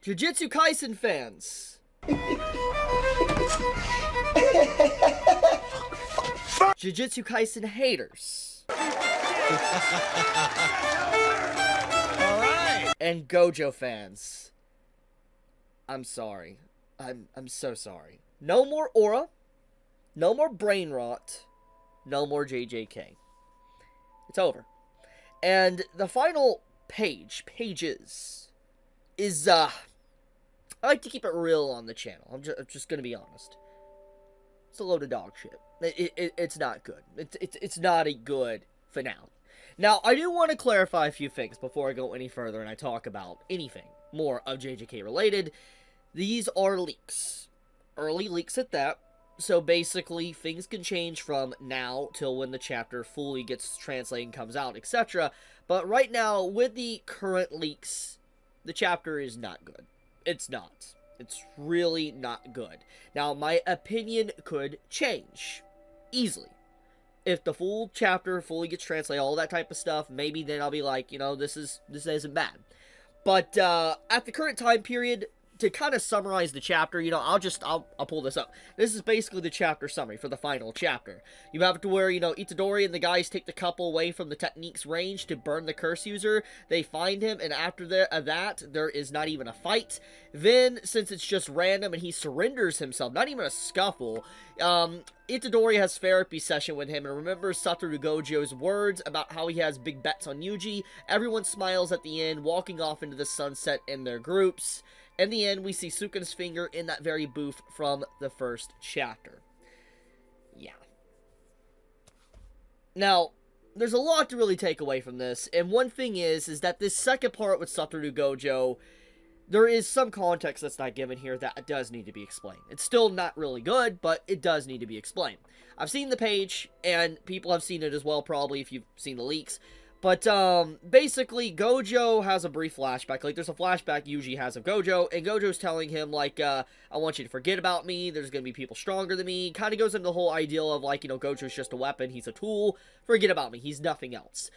Jujutsu Kaisen fans. Jujutsu Kaisen haters. Alright! And Gojo fans. I'm sorry. I'm so sorry. No more aura. No more brain rot. No more JJK. It's over. And the final pages, is, I like to keep it real on the channel. I'm just gonna be honest. It's a load of dog shit. It's not good. It's not a good finale. Now, I do want to clarify a few things before I go any further and I talk about anything more of JJK related. These are leaks. Early leaks at that. So basically, things can change from now till when the chapter fully gets translated and comes out, etc. But right now, with the current leaks, the chapter is not good. It's not. It's really not good. Now, my opinion could change easily. If the full chapter fully gets translated, all that type of stuff, maybe then I'll be like, you know, this isn't bad. But at the current time period, to kind of summarize the chapter, you know, I'll pull this up. This is basically the chapter summary for the final chapter. You have to where, you know, Itadori and the guys take the couple away from the technique's range to burn the curse user. They find him, and after that, there is not even a fight. Then, since it's just random and he surrenders himself, not even a scuffle, Itadori has therapy session with him and remembers Satoru Gojo's words about how he has big bets on Yuji. Everyone smiles at the end, walking off into the sunset in their groups. In the end, we see Sukuna's finger in that very booth from the first chapter. Yeah. Now, there's a lot to really take away from this, and one thing is that this second part with Satoru Gojo, there is some context that's not given here that does need to be explained. It's still not really good, but it does need to be explained. I've seen the page, and people have seen it as well, probably, if you've seen the leaks. But, basically, Gojo has a brief flashback. Like, there's a flashback Yuji has of Gojo, and Gojo's telling him, like, I want you to forget about me, there's gonna be people stronger than me. Kind of goes into the whole ideal of, like, you know, Gojo's just a weapon, he's a tool, forget about me, he's nothing else.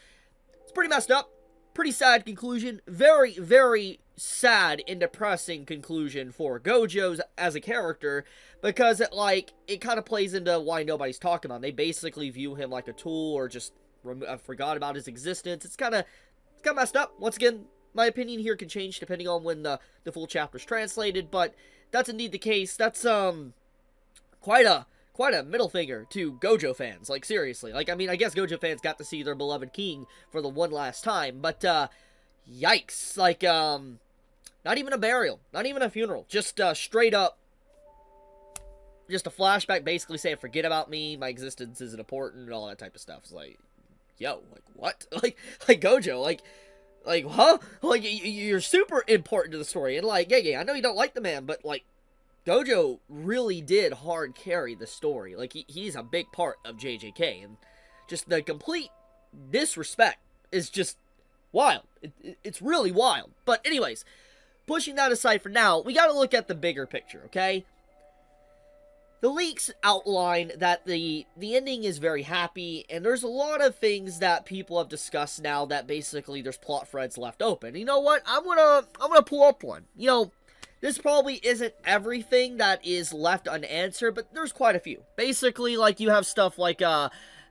It's pretty messed up, pretty sad conclusion, very, very sad and depressing conclusion for Gojo as a character, because it kind of plays into why nobody's talking about him. They basically view him like a tool, or just forgot about his existence. It's kind of messed up. Once again, my opinion here can change depending on when the full chapter's translated, but that's indeed the case. That's quite a middle finger to Gojo fans. Like, seriously. Like, I mean, I guess Gojo fans got to see their beloved king for the one last time, but yikes. Like, not even a burial, not even a funeral, just straight up, just a flashback basically saying, forget about me, my existence isn't important, and all that type of stuff. It's like, yo, like, what? Like Gojo, like, huh? Like, you're super important to the story, and, like, Gege, I know you don't like the man, but, like, Gojo really did hard carry the story. Like, he's a big part of JJK, and just the complete disrespect is just wild. It's really wild. But anyways, pushing that aside for now, we gotta look at the bigger picture, okay? The leaks outline that the ending is very happy, and there's a lot of things that people have discussed now that basically there's plot threads left open. You know what? I'm gonna pull up one. You know, this probably isn't everything that is left unanswered, but there's quite a few. Basically, like, you have stuff like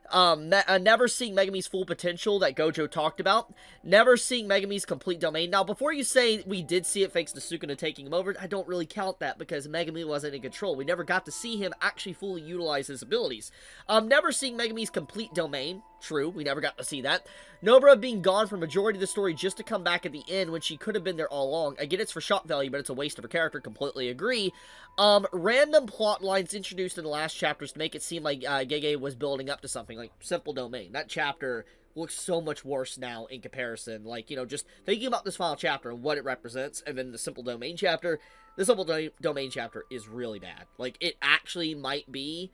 never seeing Megami's full potential that Gojo talked about. Never seeing Megami's complete domain. Now, before you say we did see it thanks to Sukuna taking him over, I don't really count that because Megami wasn't in control. We never got to see him actually fully utilize his abilities. Never seeing Megami's complete domain. True, we never got to see that. Nobara being gone for majority of the story just to come back at the end when she could have been there all along. Again, it's for shock value, but it's a waste of her character. Completely agree. Random plot lines introduced in the last chapters to make it seem like Gege was building up to something, like Simple Domain. That chapter looks so much worse now in comparison. Like, you know, just thinking about this final chapter and what it represents, and then the Simple Domain chapter. The Simple Domain chapter is really bad. Like, it actually might be,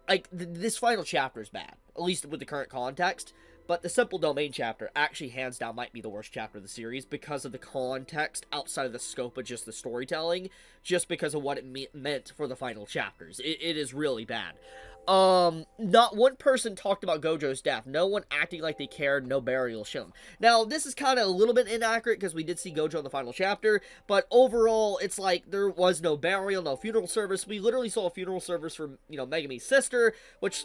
like, this final chapter is bad, at least with the current context, but the Simple Domain chapter actually hands down might be the worst chapter of the series because of the context outside of the scope of just the storytelling, just because of what it meant for the final chapters. It is really bad. Not one person talked about Gojo's death. No one acting like they cared. No burial shown. Now, this is kind of a little bit inaccurate because we did see Gojo in the final chapter, but overall, it's like there was no burial, no funeral service. We literally saw a funeral service for, Megumi's sister, which,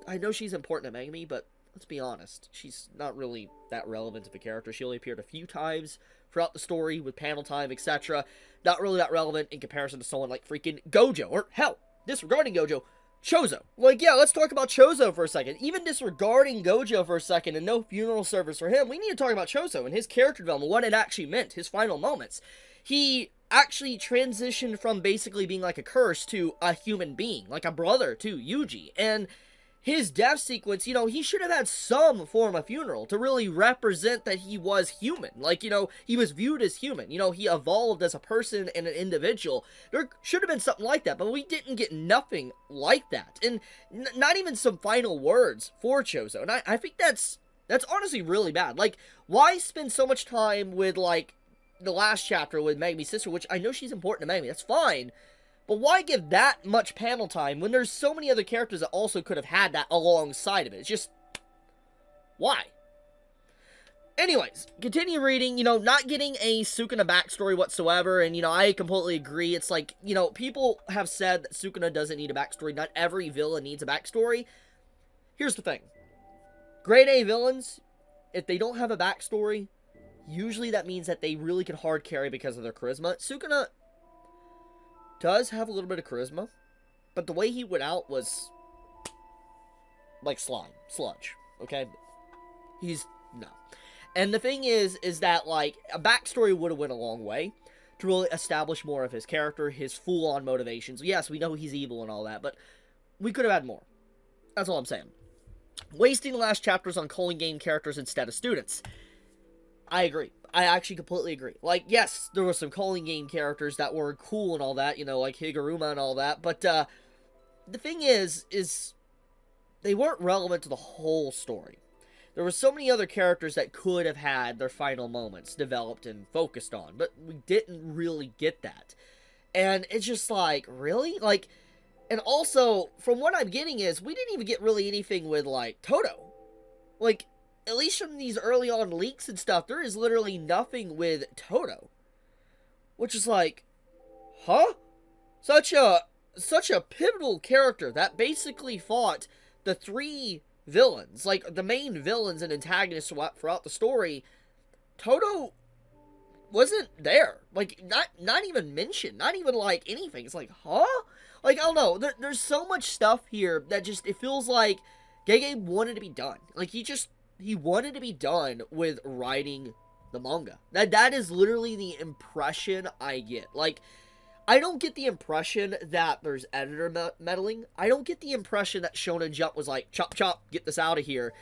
I know she's important to Megumi, but let's be honest, she's not really that relevant of a character. She only appeared a few times throughout the story with panel time, etc. Not really that relevant in comparison to someone like freaking Gojo, or hell, disregarding Gojo, Chozo. Like, yeah, let's talk about Chozo for a second. Even disregarding Gojo for a second and no funeral service for him, we need to talk about Chozo and his character development, what it actually meant, his final moments. He actually transitioned from basically being like a curse to a human being, like a brother to Yuji, and his death sequence, he should have had some form of funeral to really represent that he was human. Like, he was viewed as human. He evolved as a person and an individual. There should have been something like that, but we didn't get nothing like that. And not even some final words for Chozo. And I think that's honestly really bad. Like, why spend so much time with, like, the last chapter with Megumi's sister, which I know she's important to Megumi, that's fine. But why give that much panel time when there's so many other characters that also could have had that alongside of it? It's just, why? Anyways, continue reading, not getting a Sukuna backstory whatsoever, and, I completely agree. It's like, people have said that Sukuna doesn't need a backstory. Not every villain needs a backstory. Here's the thing. Grade A villains, if they don't have a backstory, usually that means that they really can hard carry because of their charisma. Sukuna does have a little bit of charisma, but the way he went out was like sludge, okay? No. And the thing is that, like, a backstory would have went a long way to really establish more of his character, his full-on motivations. Yes, we know he's evil and all that, but we could have had more. That's all I'm saying. Wasting the last chapters on calling game characters instead of students. I agree. I actually completely agree. Like, yes, there were some calling game characters that were cool and all that, like Higuruma and all that, but, the thing is they weren't relevant to the whole story. There were so many other characters that could have had their final moments developed and focused on, but we didn't really get that. And it's just like, really? Like, and also, from what I'm getting is, we didn't even get really anything with, like, Toto. Like, at least from these early on leaks and stuff, there is literally nothing with Toto. Which is like, huh? Such a pivotal character that basically fought the three villains, like the main villains and antagonists throughout the story. Toto wasn't there. Like, not even mentioned. Not even like anything. It's like, huh? Like, I don't know. There's so much stuff here that just, it feels like Gege wanted to be done. Like, he wanted to be done with writing the manga. That is literally the impression I get. Like, I don't get the impression that there's editor meddling. I don't get the impression that Shonen Jump was like, chop chop, get this out of here.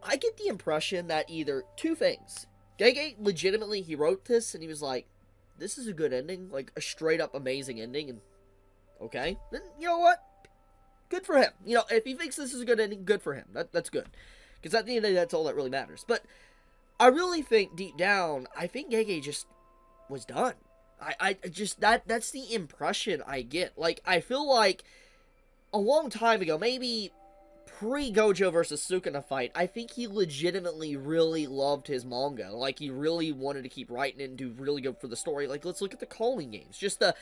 I get the impression that either two things. Gege legitimately, he wrote this and he was like, this is a good ending, like a straight up amazing ending, and okay, then you know what? Good for him. If he thinks this is a good ending, good for him. That's good. Because at the end of the day, that's all that really matters. But I really think, deep down, I think Gege just was done. I just, that's the impression I get. Like, I feel like a long time ago, maybe pre-Gojo versus Sukuna fight, I think he legitimately really loved his manga. Like, he really wanted to keep writing it and do really good for the story. Like, let's look at the calling games. Just the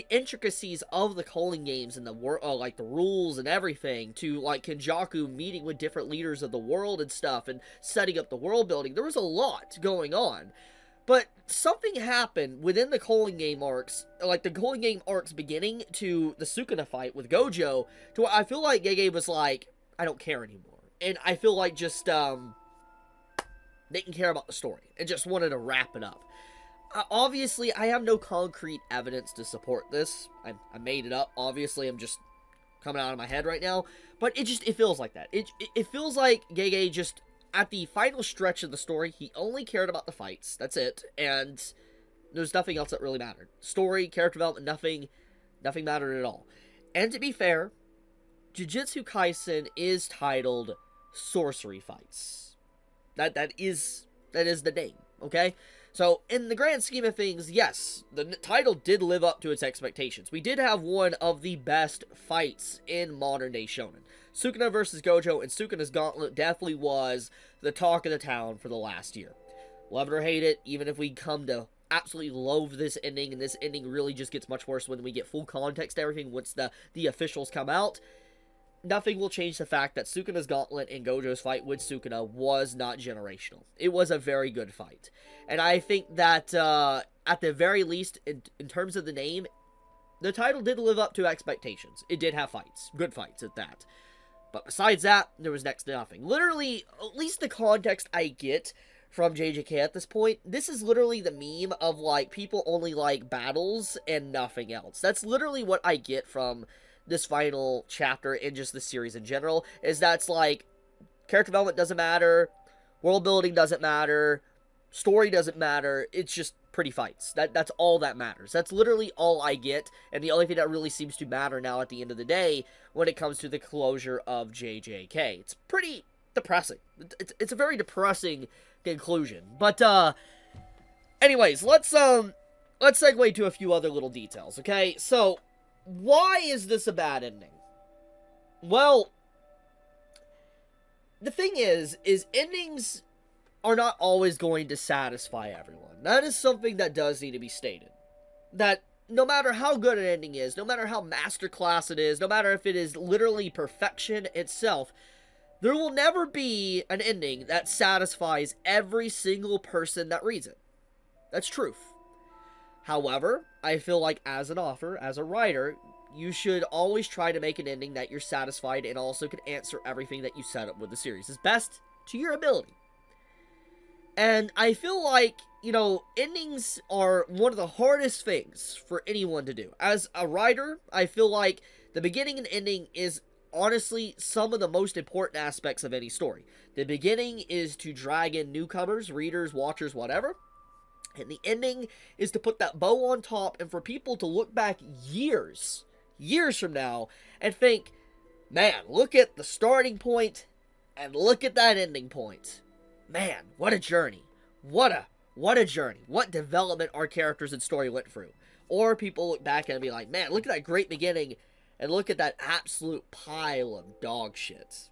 intricacies of the calling games and the like the rules and everything, to like Kenjaku meeting with different leaders of the world and stuff and setting up the world building. There was a lot going on. But something happened within the calling game arcs, like the calling game arcs beginning to the Sukuna fight with Gojo, to where I feel like Gege was like, I don't care anymore. And I feel like just, didn't care about the story and just wanted to wrap it up. Obviously, I have no concrete evidence to support this. I made it up. Obviously, I'm just coming out of my head right now. But it feels like that. It feels like Gege just, at the final stretch of the story, he only cared about the fights. That's it. And there's nothing else that really mattered. Story, character development, nothing mattered at all. And to be fair, Jujutsu Kaisen is titled Sorcery Fights. That is the name, okay? So, in the grand scheme of things, yes, the title did live up to its expectations. We did have one of the best fights in modern-day shonen. Sukuna vs. Gojo and Sukuna's Gauntlet definitely was the talk of the town for the last year. Love it or hate it, even if we come to absolutely loathe this ending, and this ending really just gets much worse when we get full context to everything once the officials come out, nothing will change the fact that Sukuna's Gauntlet and Gojo's fight with Sukuna was not generational. It was a very good fight. And I think that, at the very least, in terms of the name, the title did live up to expectations. It did have fights. Good fights at that. But besides that, there was next to nothing. Literally, at least the context I get from JJK at this point, this is literally the meme of, like, people only like battles and nothing else. That's literally what I get from this final chapter and just the series in general, is that's like, character development doesn't matter, world building doesn't matter, story doesn't matter, it's just pretty fights. That's all that matters. That's literally all I get, and the only thing that really seems to matter now at the end of the day when it comes to the closure of JJK. It's pretty depressing. It's a very depressing conclusion. But, anyways, let's segue to a few other little details, okay? So, why is this a bad ending? Well, the thing is endings are not always going to satisfy everyone. That is something that does need to be stated. That no matter how good an ending is, no matter how masterclass it is, no matter if it is literally perfection itself, there will never be an ending that satisfies every single person that reads it. That's truth. However, I feel like as an author, as a writer, you should always try to make an ending that you're satisfied and also can answer everything that you set up with the series as best to your ability. And I feel like, you know, endings are one of the hardest things for anyone to do. As a writer, I feel like the beginning and ending is honestly some of the most important aspects of any story. The beginning is to drag in newcomers, readers, watchers, whatever. And the ending is to put that bow on top and for people to look back years from now and think, man, look at the starting point and look at that ending point. Man, what a journey. What a journey. What development our characters and story went through. Or people look back and be like, man, look at that great beginning and look at that absolute pile of dog shit.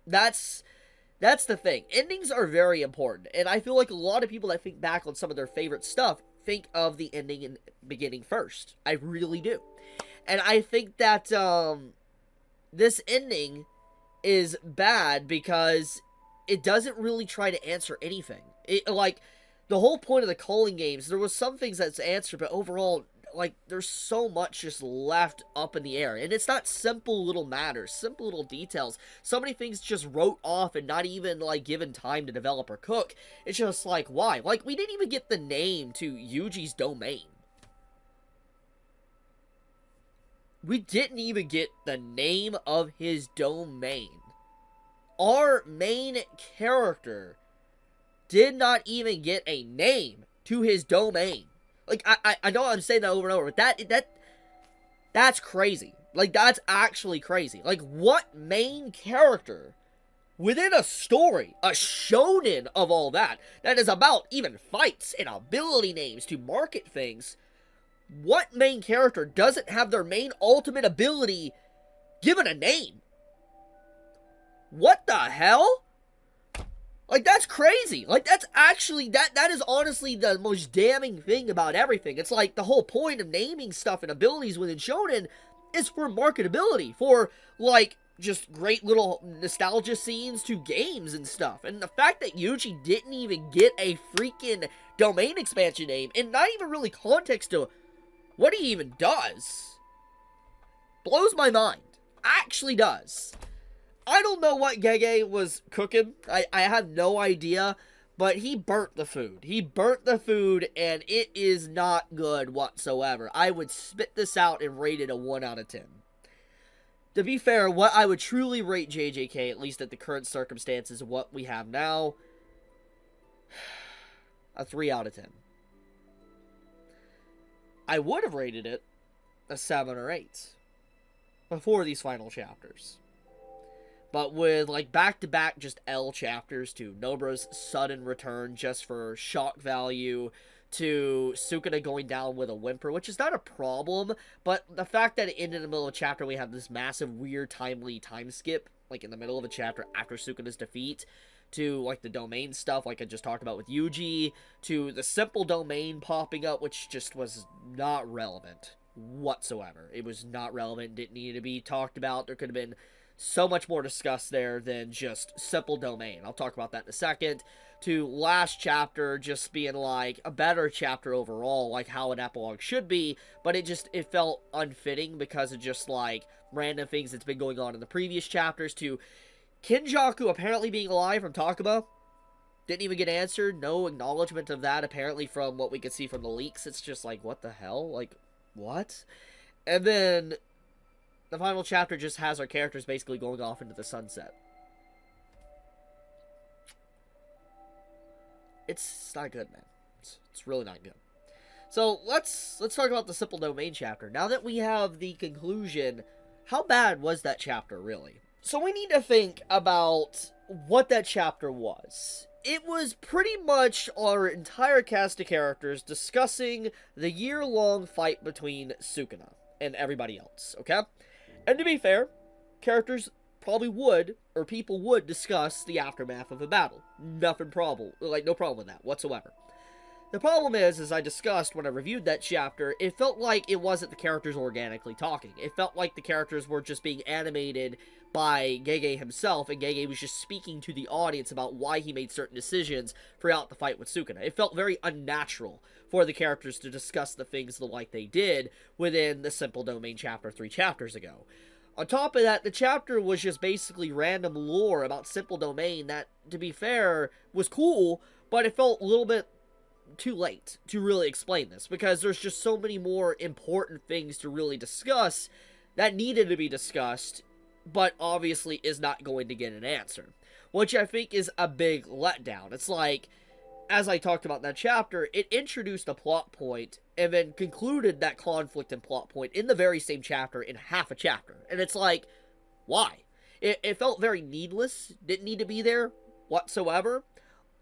That's the thing. Endings are very important, and I feel like a lot of people that think back on some of their favorite stuff think of the ending and beginning first. I really do. And I think that this ending is bad because it doesn't really try to answer anything. Like, the whole point of the calling games, there was some things that's answered, but overall, like, there's so much just left up in the air. And it's not simple little matters, simple little details. So many things just wrote off and not even, like, given time to develop or cook. It's just like, why? Like, we didn't even get the name to Yuji's domain. We didn't even get the name of his domain. Our main character did not even get a name to his domain. Like, I know I'm saying that over and over, but that's crazy. Like, that's actually crazy. Like, what main character within a story, a shonen of all that is about even fights and ability names to market things, what main character doesn't have their main ultimate ability given a name? What the hell? Like, that's crazy. Like, that's actually, that is honestly the most damning thing about everything. It's like, the whole point of naming stuff and abilities within shonen is for marketability, for, like, just great little nostalgia scenes to games and stuff. And the fact that Yuji didn't even get a freaking domain expansion name, and not even really context to what he even does, blows my mind. Actually does. I don't know what Gege was cooking. I have no idea. But he burnt the food. He burnt the food, and it is not good whatsoever. I would spit this out and rate it a 1 out of 10. To be fair, what I would truly rate JJK, at least at the current circumstances of what we have now, a 3 out of 10. I would have rated it a 7 or 8 before these final chapters. But with, like, back-to-back just L chapters to Nobra's sudden return just for shock value, to Sukuna going down with a whimper, which is not a problem, but the fact that it ended in the middle of a chapter, we have this massive, weird, timely time skip, like, in the middle of a chapter after Sukuna's defeat, to, like, the domain stuff, like I just talked about with Yuji, to the simple domain popping up, which just was not relevant whatsoever. It was not relevant, didn't need to be talked about. There could have been so much more discussed there than just simple domain. I'll talk about that in a second. To last chapter just being like a better chapter overall, like how an epilogue should be, but it felt unfitting because of just like random things that's been going on in the previous chapters. To Kinjaku apparently being alive from Takaba, didn't even get answered. No acknowledgement of that apparently from what we could see from the leaks. It's just like, what the hell? Like, what? And then the final chapter just has our characters basically going off into the sunset. It's not good, man. It's really not good. So let's talk about the simple domain chapter. Now that we have the conclusion, how bad was that chapter really? So we need to think about what that chapter was. It was pretty much our entire cast of characters discussing the year-long fight between Sukuna and everybody else, okay? And to be fair, characters probably would, or people would, discuss the aftermath of a battle. No problem with that whatsoever. The problem is, as I discussed when I reviewed that chapter, it felt like it wasn't the characters organically talking. It felt like the characters were just being animated by Gege himself, and Gege was just speaking to the audience about why he made certain decisions throughout the fight with Sukuna. It felt very unnatural for the characters to discuss the things like they did within the Simple Domain chapter 3 chapters ago. On top of that, the chapter was just basically random lore about Simple Domain that, to be fair, was cool, but it felt a little bit too late to really explain this, because there's just so many more important things to really discuss that needed to be discussed, but obviously is not going to get an answer, which I think is a big letdown. It's like, as I talked about in that chapter, it introduced a plot point and then concluded that conflict and plot point in the very same chapter in half a chapter. And it's like, why? It felt very needless, didn't need to be there whatsoever.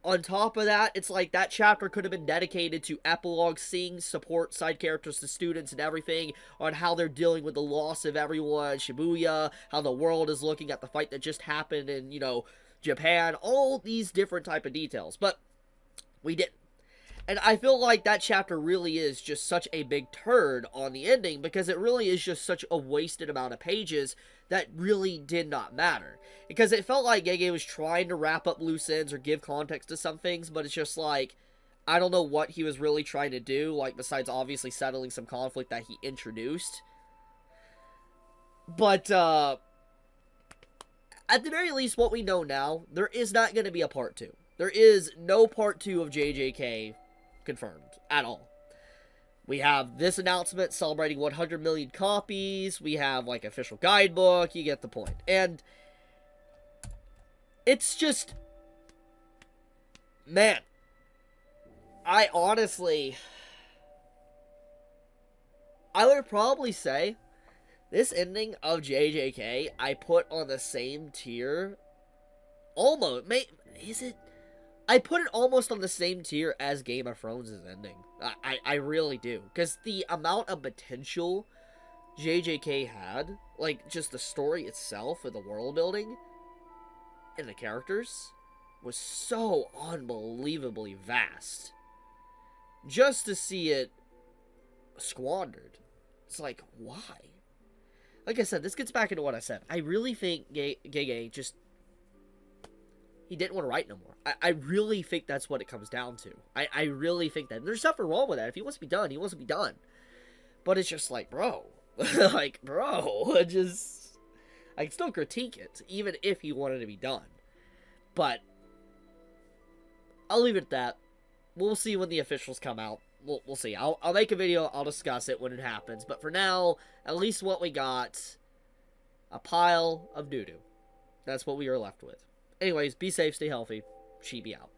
On top of that, it's like that chapter could have been dedicated to epilogue, seeing support side characters to students and everything on how they're dealing with the loss of everyone, Shibuya, how the world is looking at the fight that just happened in, Japan, all these different type of details. But we didn't. And I feel like that chapter really is just such a big turd on the ending, because it really is just such a wasted amount of pages that really did not matter. Because it felt like Gege was trying to wrap up loose ends or give context to some things, but it's just like, I don't know what he was really trying to do, like, besides obviously settling some conflict that he introduced. But, at the very least, what we know now, there is not going to be a part 2. There is no part 2 of JJK confirmed at all. We have this announcement celebrating 100 million copies. We have, like, official guidebook. You get the point. And it's just, man, I honestly, I would probably say this ending of JJK I put on the same tier, almost, is it? I put it almost on the same tier as Game of Thrones' ending. I really do. Because the amount of potential JJK had, like, just the story itself and the world building and the characters was so unbelievably vast. Just to see it squandered. It's like, why? Like I said, this gets back into what I said. I really think Gege just, he didn't want to write no more. I really think that's what it comes down to. I really think that. And there's nothing wrong with that. If he wants to be done, he wants to be done. But it's just like, bro. Like, bro. I can still critique it, even if he wanted to be done. But I'll leave it at that. We'll see when the officials come out. We'll see. I'll make a video. I'll discuss it when it happens. But for now, at least what we got, a pile of doo-doo. That's what we are left with. Anyways, be safe, stay healthy. Chibi out.